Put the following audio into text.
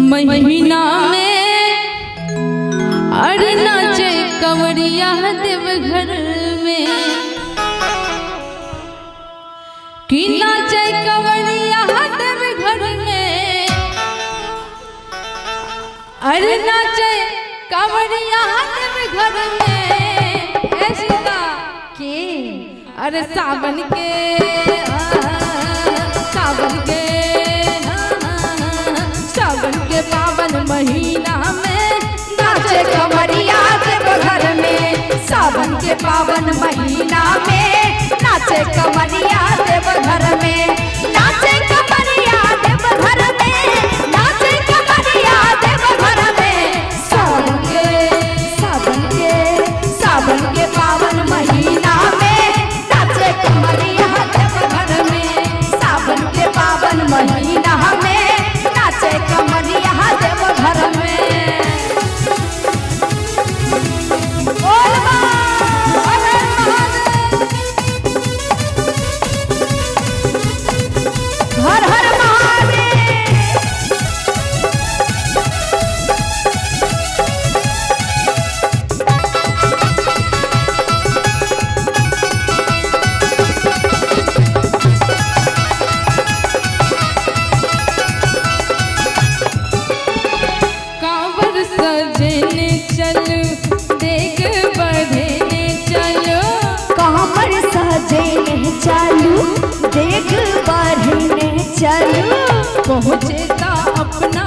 महीना में अरे नाचे कंवरिया देवघर में कि नाचे कंवरिया देवघर में अरे नाचे कंवरिया देवघर में ऐसा के अरे सावन के पावन महीना में नाचे कंवरिया देवघर में। सावन के पावन महीना में नाचे कंवरिया देवघर में। नाचे कंवरिया देवघर में, नाचे कंवरिया देवघर में। सावन के पावन महीना में नाचे कंवरिया देवघर में। सावन के पावन महीना में नाचे कंवरिया देवघर में। हर हर चालू देख बढ़ने चालू पहुँचे ता अपना